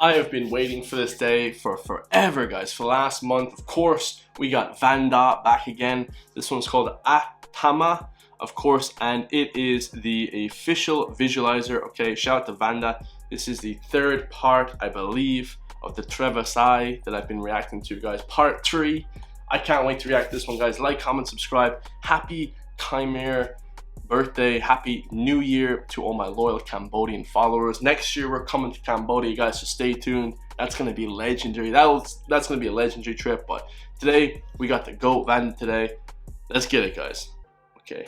I have been waiting for this day for forever, guys. For the last month, of course, we got Vannda back again. This one's called Thma, of course, and it is the official visualizer. Okay, shout out to Vannda. This is the third part, I believe, of the Thma that I've been reacting to, guys. Part 3. I can't wait to react to this one, guys. Like, comment, subscribe. Happy Khmer birthday, happy new year to all my loyal Cambodian followers. Next year we're coming to Cambodia, guys, so stay tuned. That's gonna be legendary. That's gonna be a legendary trip. But today we got the GOAT Vannda today. Let's get it, guys. Okay.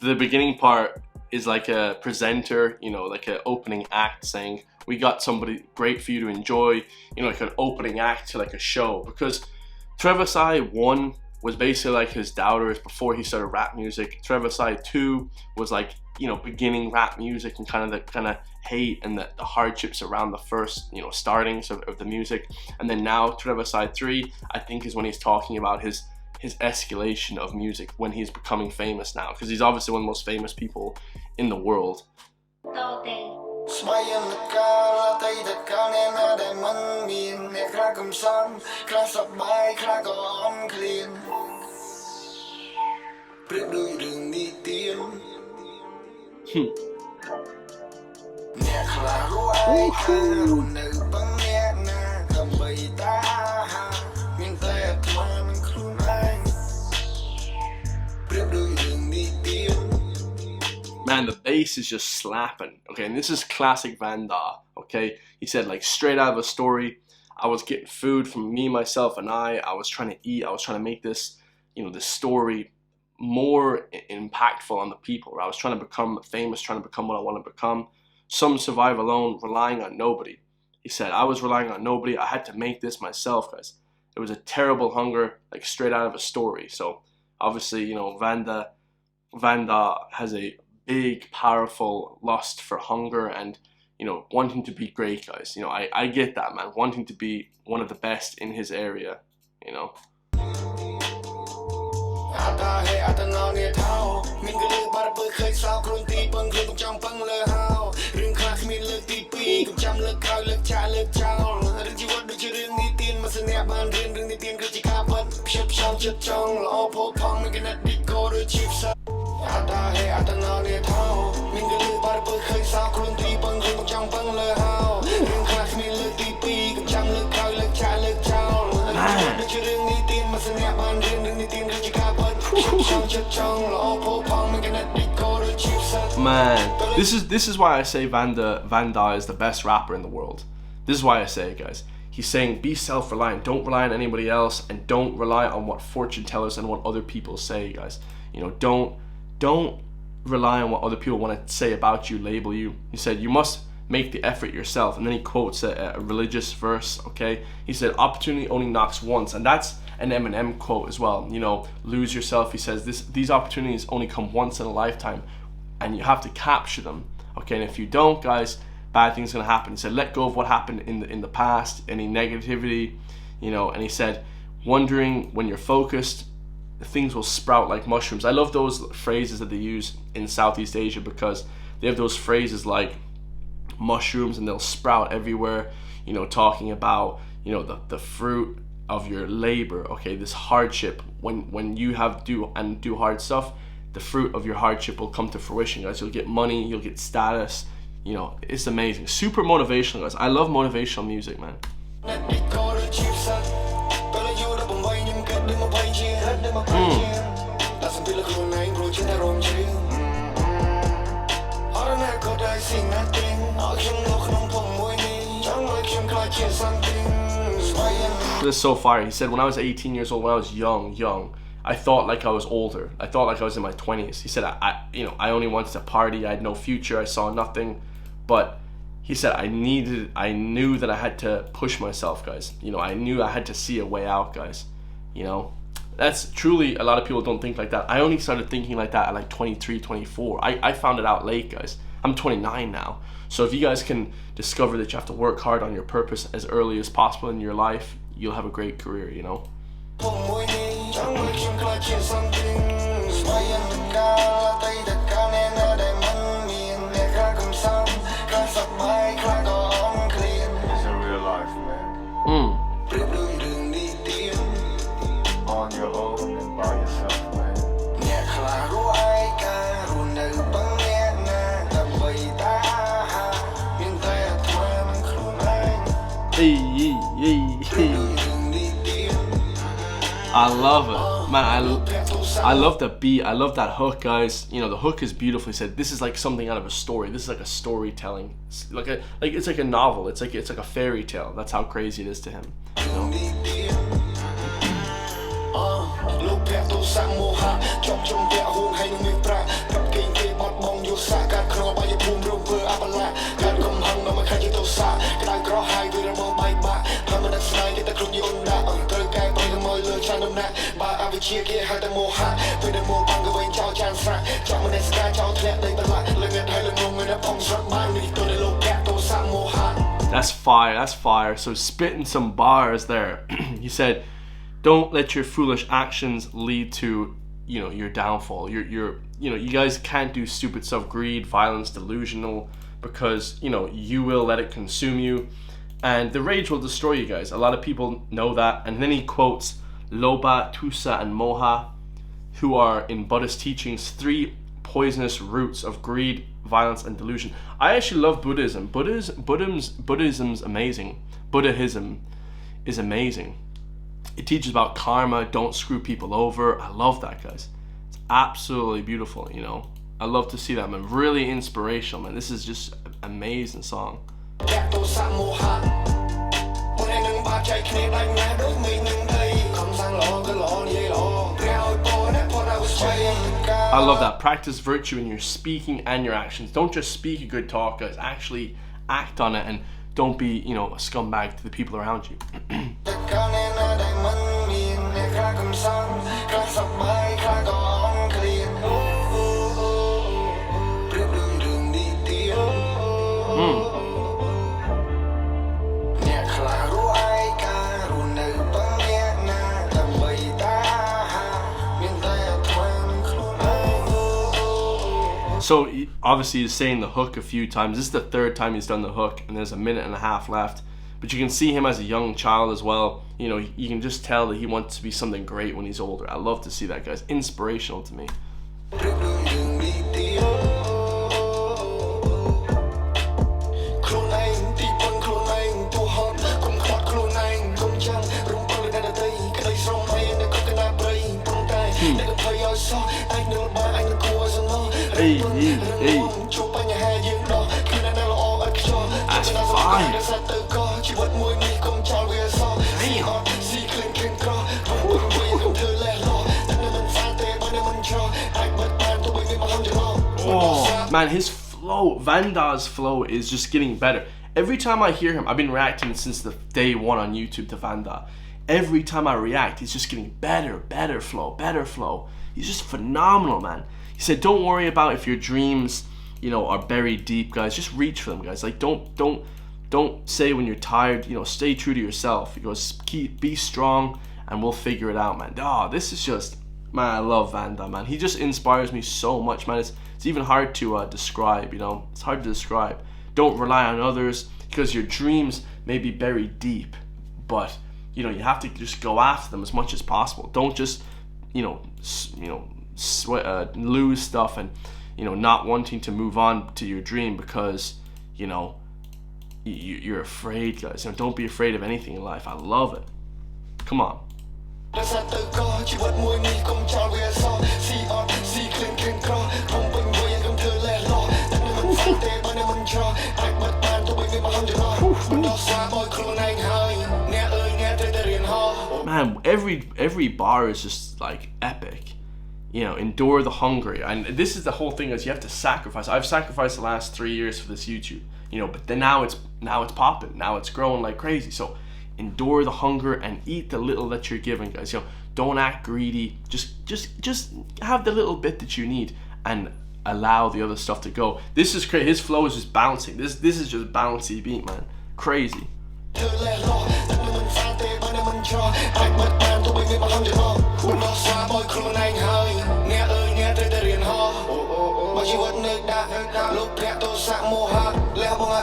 The beginning part is like a presenter, you know, like an opening act saying, we got somebody great for you to enjoy, you know, like an opening act to like a show. Because Thma 1 was basically like his doubters before he started rap music. Thma 2 was like, you know, beginning rap music and kind of hate and the hardships around the first, you know, startings of the music. And then now Thma 3, I think, is when he's talking about his escalation of music when he's becoming famous now, because he's obviously one of the most famous people in the world. Man, the bass is just slapping. Okay, and this is classic Vannda. Okay, he said, like, straight out of a story. I was getting food from me, myself, and I was trying to eat. I was trying to make this, you know, this story more impactful on the people. I was trying to become famous, trying to become what I want to become. Some survive alone, relying on nobody. He said, I was relying on nobody. I had to make this myself, guys. It was a terrible hunger, like straight out of a story. So obviously, you know, Vannda has a big, powerful lust for hunger and, you know, wanting to be great, guys. You know, I get that, man. Wanting to be one of the best in his area, you know. Man, this is why I say Vannda is the best rapper in the world. This is why I say it, guys. He's saying, be self-reliant. Don't rely on anybody else, and don't rely on what fortune tellers and what other people say, guys. You know, don't rely on what other people want to say about you, label you. He said, you must make the effort yourself. And then he quotes a religious verse, okay? He said, opportunity only knocks once. And that's an Eminem quote as well. You know, lose yourself. He says, these opportunities only come once in a lifetime, and you have to capture them, okay? And if you don't, guys, bad things gonna happen. He said, let go of what happened in the past, any negativity, you know. And he said, wondering when you're focused, things will sprout like mushrooms. I love those phrases that they use in Southeast Asia, because they have those phrases like mushrooms and they'll sprout everywhere, you know, talking about, you know, the fruit of your labor, okay? This hardship, when you do hard stuff, the fruit of your hardship will come to fruition, guys. You'll get money, you'll get status, you know. It's amazing. Super motivational, guys. I love motivational music, man. This is so fire. He said, when I was 18 years old, when I was young, I thought like I was older. I thought like I was in my 20s. He said, I only wanted to party. I had no future. I saw nothing. But he said, I knew that I had to push myself, guys. You know, I knew I had to see a way out, guys. You know, that's truly, a lot of people don't think like that. I only started thinking like that at like 23, 24. I found it out late, guys. I'm 29 now. So if you guys can discover that you have to work hard on your purpose as early as possible in your life, you'll have a great career, you know. On your own and by yourself, man. I love it, man. I love the beat. I love that hook, guys. You know, the hook is beautifully said. This is like something out of a story. This is like a storytelling, it's like a novel. It's like a fairy tale. That's how crazy it is to him. You know? That's fire. That's fire. So spitting some bars there. He said, "Don't let your foolish actions lead to, you know, your downfall. You guys can't do stupid stuff, greed, violence, delusional, because, you know, you will let it consume you, and the rage will destroy you guys." A lot of people know that. And then he quotes Loba, Tusa, and Moha, who are in Buddhist teachings 3 poisonous roots of greed, violence, and delusion. I actually love Buddhism. Buddhism's amazing. Buddhism is amazing. It teaches about karma, don't screw people over. I love that, guys. It's absolutely beautiful, you know. I love to see that, man. Really inspirational, man. This is just an amazing song. I love that. Practice virtue in your speaking and your actions. Don't just speak a good talk, guys. Actually act on it, and don't be, you know, a scumbag to the people around you. So obviously he's saying the hook a few times. This is the 3rd time he's done the hook, and there's a minute and a half left. But you can see him as a young child as well. You know, you can just tell that he wants to be something great when he's older. I love to see that, guys. Inspirational to me. Hey. That's fine. Oh man, his flow, Vannda's flow is just getting better. Every time I hear him, I've been reacting since the day 1 on YouTube to Vannda. Every time I react, he's just getting better flow. He's just phenomenal, man. He said, don't worry about if your dreams, you know, are buried deep, guys. Just reach for them, guys. Like, don't say when you're tired, you know, stay true to yourself. He goes, be strong, and we'll figure it out, man. Oh, this is just, man, I love Vannda, man. He just inspires me so much, man. It's even hard to describe, you know. It's hard to describe. Don't rely on others, because your dreams may be buried deep, but, you know, you have to just go after them as much as possible. Don't just, lose stuff and, you know, not wanting to move on to your dream because, you know, you're afraid, guys. You know, don't be afraid of anything in life. I love it. Come on. Man, every bar is just like epic. You know, endure the hunger, and this is the whole thing, is you have to sacrifice. I've sacrificed the last 3 years for this YouTube, you know, but then now it's popping, now it's growing like crazy. So endure the hunger and eat the little that you're given, guys. You know, don't act greedy. Just have the little bit that you need, and allow the other stuff to go. This is crazy. His flow is just bouncing. This is just bouncy beat, man. Crazy.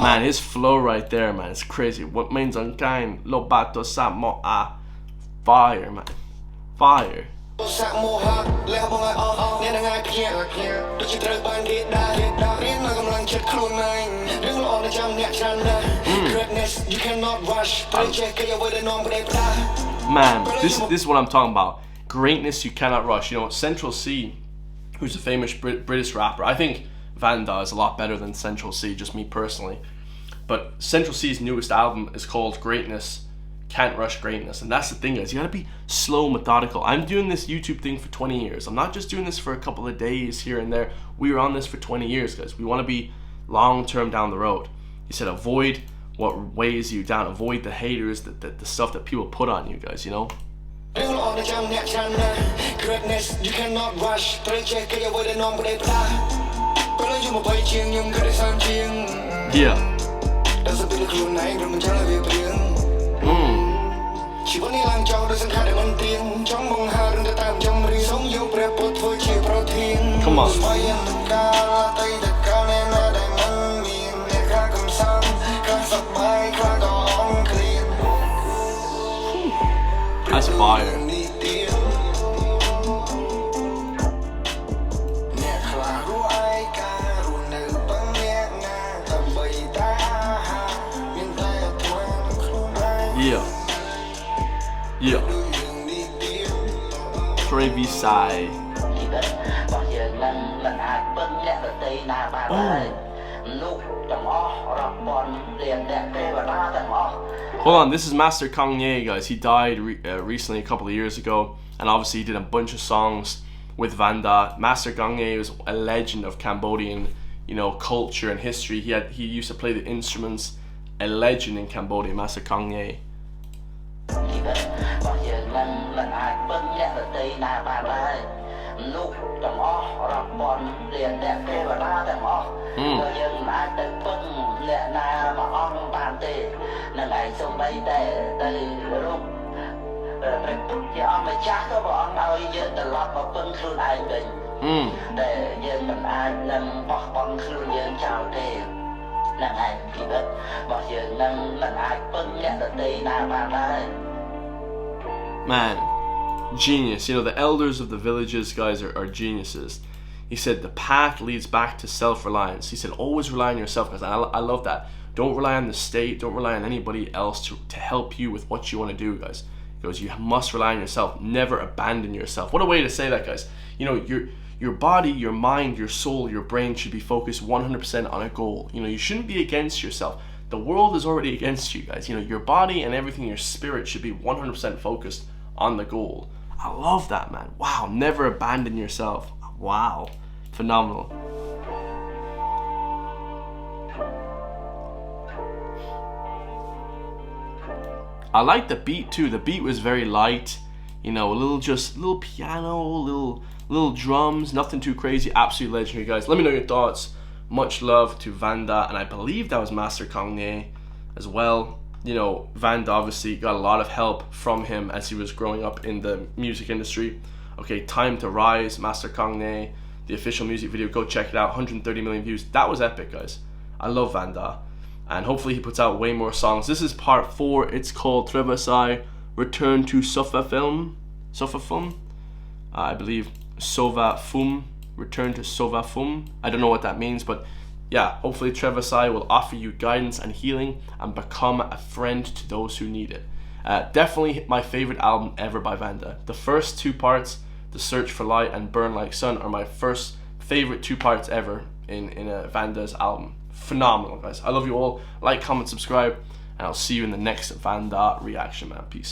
Man, his flow right there, man, it's crazy. What means unkind? Lo bato sa mo a fire, man. Fire. Man, this is what I'm talking about. Greatness you cannot rush. You know, Central C, who's a famous British rapper. I think Vannda is a lot better than Central C, just me personally. But Central C's newest album is called Greatness Can't Rush Greatness. And that's the thing, guys. You gotta be slow, methodical. I'm doing this YouTube thing for 20 years. I'm not just doing this for a couple of days here and there. We were on this for 20 years, guys. We want to be long-term down the road. He said avoid what weighs you down. Avoid the haters, the stuff that people put on you, guys, you know? Greatness you cannot rush. Yeah. Come on. That's fire. Yeah. Yeah. Trevisai. Hold on, this is Master Kanye, guys. He died recently, a couple of years ago, and obviously he did a bunch of songs with Vannda. Master Kanye was a legend of Cambodian, you know, culture and history. He used to play the instruments. A legend in Cambodia, Master Kanye. Man, genius. You know, the elders of the villages, guys, are geniuses. He said the path leads back to self-reliance. He said always rely on yourself, guys. And I love that. Don't rely on the state. Don't rely on anybody else to help you with what you want to do, guys. He goes, you must rely on yourself. Never abandon yourself. What a way to say that, guys. You know, your body, your mind, your soul, your brain should be focused 100% on a goal. You know, you shouldn't be against yourself. The world is already against you, guys. You know, your body and everything, your spirit should be 100% focused on the goal. I love that, man. Wow, never abandon yourself. Wow, phenomenal. I like the beat too. The beat was very light, you know, a little piano, little drums, nothing too crazy. Absolute legendary, guys. Let me know your thoughts. Much love to Vannda, and I believe that was Master Kanye as well. You know, Vannda obviously got a lot of help from him as he was growing up in the music industry. Okay, Time to Rise, Master Kanye, the official music video, go check it out. 130 million views. That was epic, guys. I love Vannda, and hopefully he puts out way more songs. This is part 4. It's called Thma Sai, Return to Sofa Fum. I believe Sova Fum. Return to Sova Fum. I don't know what that means, but yeah, hopefully Thma Sai will offer you guidance and healing and become a friend to those who need it. Definitely my favorite album ever by Vannda. The first 2 parts, The Search for Light and Burn Like Sun, are my first favorite 2 parts ever in Vannda's album. Phenomenal, guys. I love you all. Like, comment, subscribe, and I'll see you in the next Vannda reaction, man. Peace.